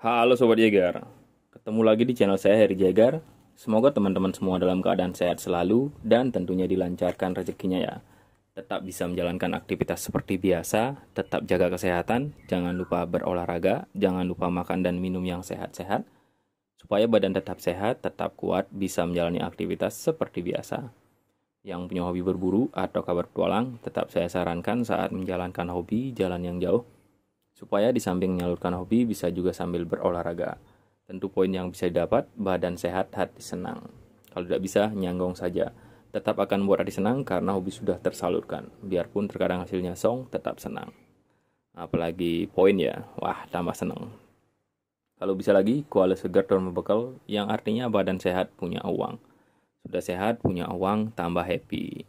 Halo Sobat Jagar, ketemu lagi di channel saya Heri Jagar. Semoga teman-teman semua dalam keadaan sehat selalu dan tentunya dilancarkan rezekinya ya. Tetap bisa menjalankan aktivitas seperti biasa, tetap jaga kesehatan, jangan lupa berolahraga, jangan lupa makan dan minum yang sehat-sehat, supaya badan tetap sehat, tetap kuat, bisa menjalani aktivitas seperti biasa. Yang punya hobi berburu atau kabar petualang, tetap saya sarankan saat menjalankan hobi jalan yang jauh, supaya di samping menyalurkan hobi bisa juga sambil berolahraga. Tentu poin yang bisa didapat, badan sehat, hati senang. Kalau tidak bisa, nyanggong saja. Tetap akan membuat hati senang karena hobi sudah tersalurkan. Biarpun terkadang hasilnya song, tetap senang. Apalagi poin ya, wah tambah senang. Kalau bisa lagi, kualitas segar dan membekal, yang artinya badan sehat punya uang. Sudah sehat, punya uang, tambah happy.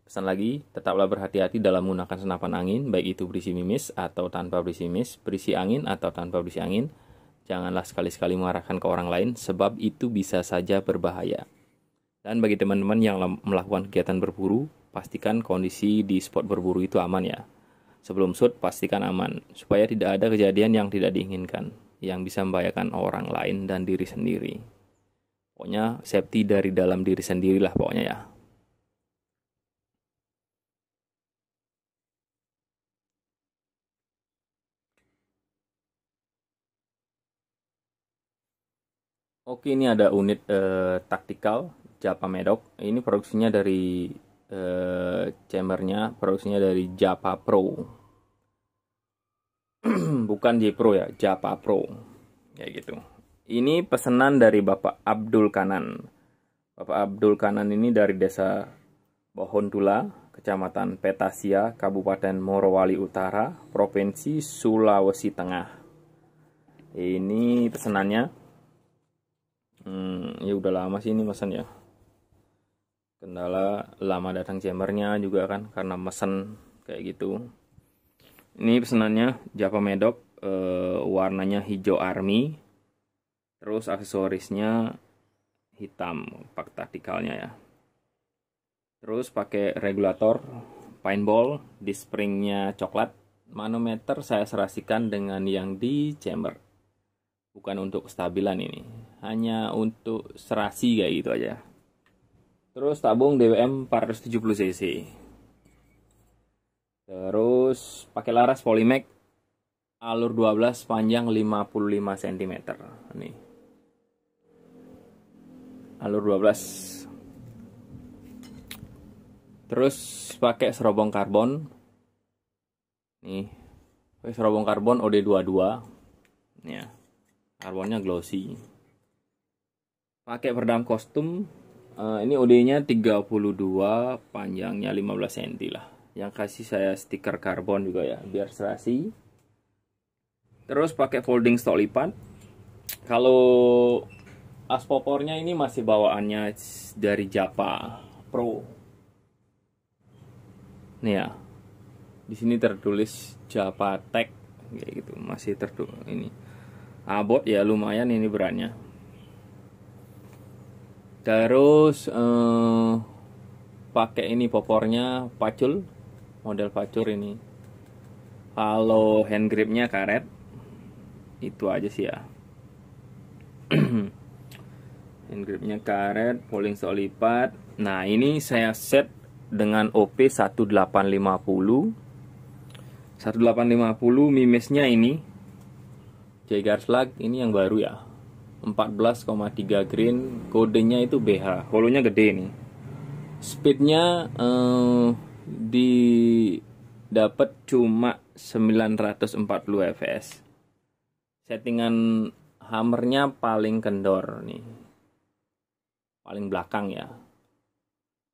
Pesan lagi, tetaplah berhati-hati dalam menggunakan senapan angin, baik itu berisi mimis atau tanpa berisi mimis, berisi angin atau tanpa berisi angin. Janganlah sekali-sekali mengarahkan ke orang lain, sebab itu bisa saja berbahaya. Dan bagi teman-teman yang melakukan kegiatan berburu, pastikan kondisi di spot berburu itu aman ya. Sebelum shoot, pastikan aman, supaya tidak ada kejadian yang tidak diinginkan, yang bisa membahayakan orang lain dan diri sendiri. Pokoknya safety dari dalam diri sendirilah pokoknya ya. Oke, ini ada unit taktikal Japa Medok. Ini produksinya dari chambernya, produksinya dari Japa Pro. Bukan J Pro ya, Japa Pro. Kayak gitu. Ini pesanan dari Bapak Abdul Kanan. Bapak Abdul Kanan ini dari Desa Bohontula, Kecamatan Petasia, Kabupaten Morowali Utara, Provinsi Sulawesi Tengah. Ini pesanannya. Ya udah lama sih ini pesan ya. Kendala lama datang chambernya juga kan karena mesen kayak gitu. Ini pesanannya Japa Medok, warnanya hijau army. Terus aksesorisnya hitam, pak taktikalnya ya. Terus pakai regulator paintball, di springnya coklat. Manometer saya serasikan dengan yang di chamber. Bukan untuk kestabilan ini, hanya untuk serasi kayak gitu aja. Terus tabung DWM 470 cc. Terus pakai laras Polymac alur 12 panjang 55 cm. Nih. Alur 12. Terus pakai serobong karbon. Nih. Pakai serobong karbon OD22. Nih ya. Karbonnya glossy. Pakai peredam kostum. Ini OD-nya 32, panjangnya 15 cm lah. Yang kasih saya stiker karbon juga ya, biar serasi. Terus pakai folding stok lipat. Kalau aspopornya ini masih bawaannya dari Japa Pro. Nih ya. Di sini tertulis Japa Tech kayak gitu, masih tertulis ini. Abot ya lumayan ini beratnya. Terus pakai ini popornya pacul, model pacul ini. Kalau hand gripnya karet. Itu aja sih ya. Hand gripnya karet, folding stok lipat. Nah, ini saya set dengan OP 1850. 1850 mimisnya ini Jagar Slug, ini yang baru ya, 14,3 grain, kodenya itu BH, holonya gede nih. Speednya didapat cuma 940 fps. Settingan hammernya paling kendor nih, paling belakang ya.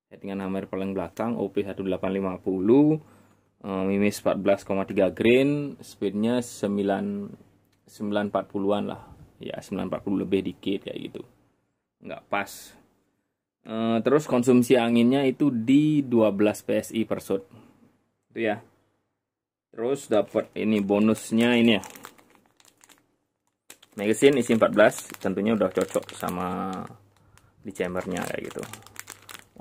Settingan hammer paling belakang, OP 1850, mimis 14,3 grain, speednya 940-an lah ya, 940 lebih dikit kayak gitu, nggak pas. Terus konsumsi anginnya itu di 12 psi per shot itu ya. Terus dapat ini bonusnya ini ya, magazine isi 14, tentunya udah cocok sama di chambernya kayak gitu.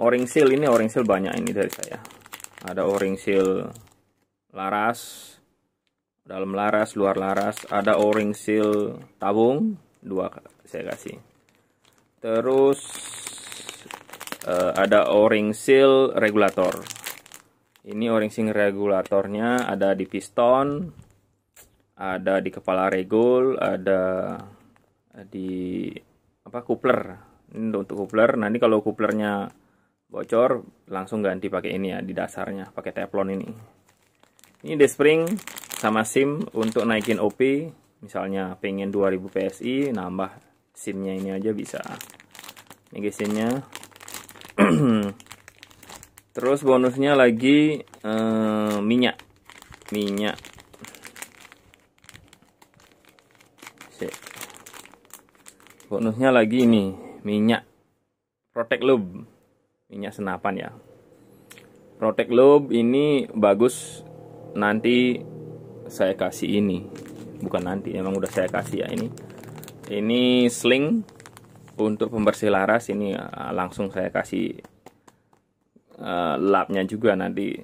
O-ring seal, ini o-ring seal banyak ini dari saya. Ada o-ring seal laras, dalam laras, luar laras. Ada o-ring seal tabung 2 saya kasih. Terus ada o-ring seal regulator. Ini o-ring seal regulatornya ada di piston, ada di kepala regul, ada di coupler. Ini untuk coupler. Nanti kalau couplernya bocor langsung ganti pakai ini ya, di dasarnya pakai teflon ini. Ini D-spring sama SIM untuk naikin OP. Misalnya pengen 2000 PSI, nambah SIM-nya ini aja bisa. Ini gesenya. Terus bonusnya lagi minyak. Bonusnya lagi ini minyak Protect Lube, minyak senapan ya. Protect Lube ini bagus, nanti saya kasih ini, bukan nanti, emang udah saya kasih ya. Ini sling untuk pembersih laras. Ini langsung saya kasih lapnya juga, nanti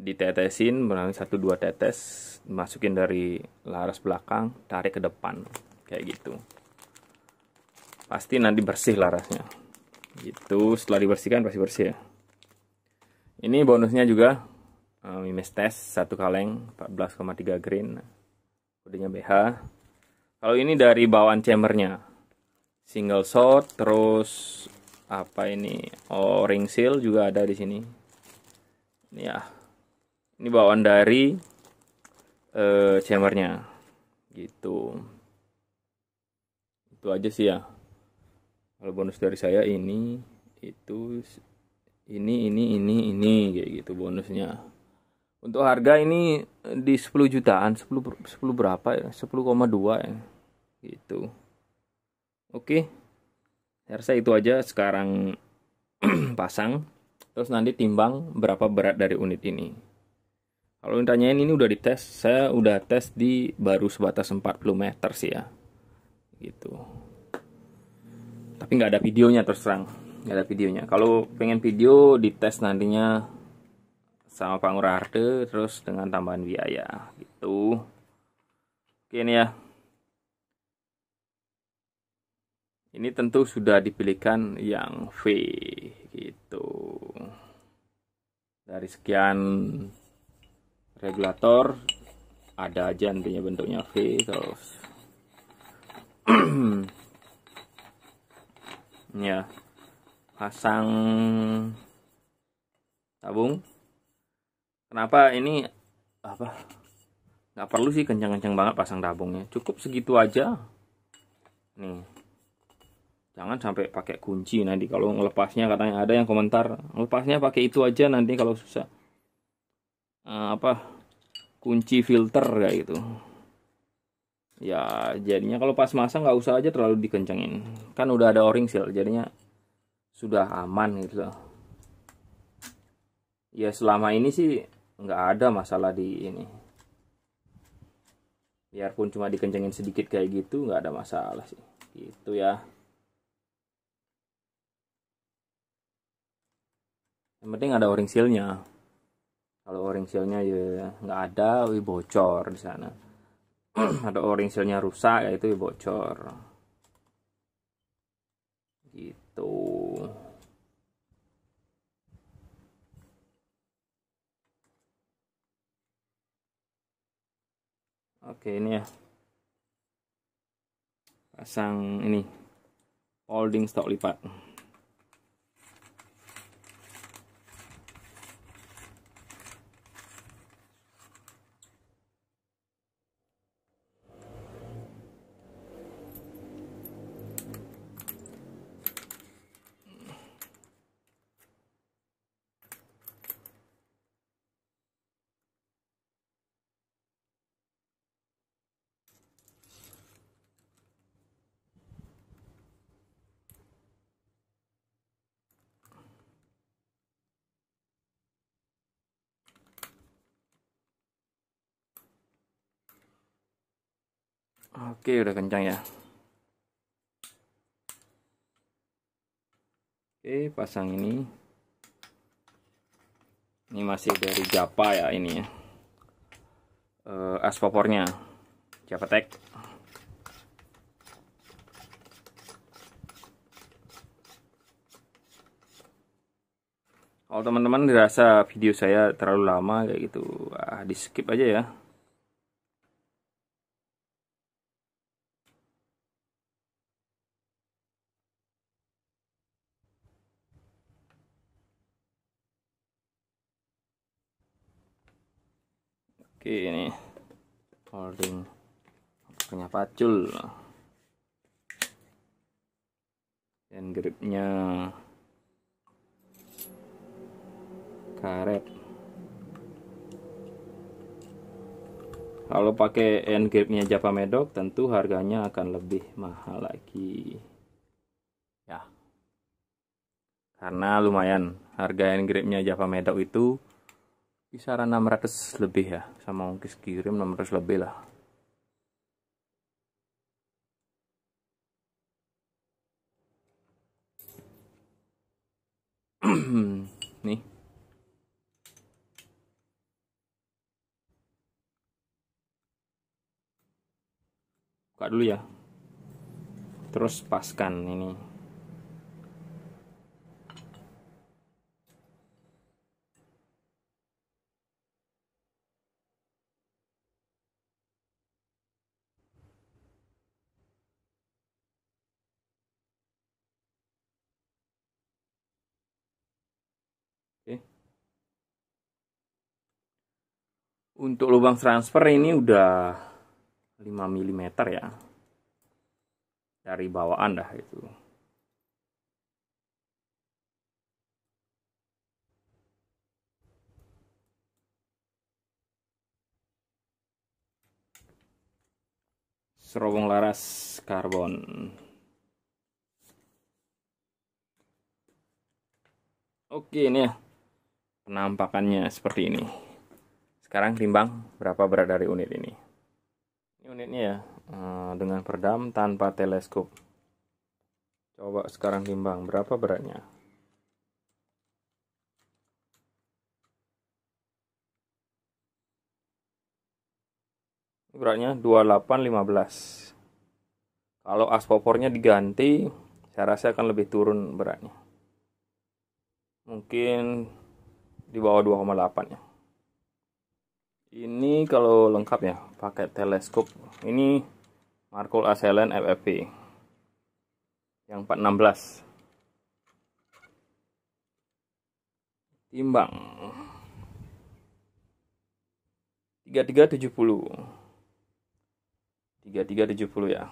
ditetesin, berarti 1-2 tetes, masukin dari laras belakang, tarik ke depan kayak gitu. Pasti nanti bersih larasnya gitu. Setelah dibersihkan pasti bersih ya. Ini bonusnya juga Mimes Test 1 kaleng 14,3 grain, kodenya BH. Kalau ini dari bawaan chambernya single shot. Terus ini o-ring seal juga ada di sini. Ini ya, ini bawaan dari chambernya gitu. Itu aja sih ya. Kalau bonus dari saya ini kayak gitu bonusnya. Untuk harga ini di 10 jutaan, 10 berapa ya? 10,2 ya. Gitu. Oke. Saya rasa itu aja sekarang. Pasang, terus nanti timbang berapa berat dari unit ini. Kalau ditanyain, ini udah dites, saya udah tes di baru sebatas 40 meter sih ya. Gitu. Tapi nggak ada videonya, terus terang nggak ada videonya. Kalau pengen video dites nantinya sama Pak Ngurah terus dengan tambahan biaya gitu. Oke, ini ya, ini tentu sudah dipilihkan yang V gitu. Dari sekian regulator ada aja nantinya bentuknya V. Terus ya, pasang tabung. Kenapa ini nggak perlu sih kencang-kencang banget pasang tabungnya, cukup segitu aja nih. Jangan sampai pakai kunci, nanti kalau ngelepasnya, katanya ada yang komentar ngelepasnya pakai itu aja, nanti kalau susah kunci filter kayak gitu ya. Jadinya kalau pas masang nggak usah aja terlalu dikencengin, kan udah ada o-ring seal, jadinya sudah aman gitu loh. Ya selama ini sih nggak ada masalah di ini, biarpun cuma dikencengin sedikit kayak gitu nggak ada masalah sih gitu ya. Yang penting ada o-ring seal-nya. Kalau o-ring seal-nya ya nggak ada, bocor di sana. Ada o-ring seal-nya rusak, ya itu bocor. Gitu. Oke, ini ya. Pasang ini holding stok lipat. Oke, udah kencang ya. Oke, pasang ini. Ini masih dari Japa ya ini ya. as popornya Japtek. Kalau teman-teman dirasa video saya terlalu lama kayak gitu, di skip aja ya. Oke, ini holding punya pacul dan gripnya karet. Kalau pakai end gripnya Java Medok tentu harganya akan lebih mahal lagi ya, karena lumayan harga end gripnya Java Medok itu kisaran 600 lebih ya, sama ongkis kirim 600 lebih lah. Nih, buka dulu ya, terus paskan ini. Oke. Untuk lubang transfer ini udah 5 mm ya, dari bawaan dah itu. Serobong laras karbon. Oke, ini ya penampakannya seperti ini. Sekarang timbang berapa berat dari unit ini. Ini unitnya ya, dengan peredam tanpa teleskop. Coba sekarang timbang berapa beratnya. Beratnya 2815. Kalau as popornya diganti, saya rasa akan lebih turun beratnya. Mungkin di bawah 2,8 ya. Ini kalau lengkap ya, pakai teleskop. Ini Markul Aselen FFP yang 416. Timbang 3370. 3370 ya.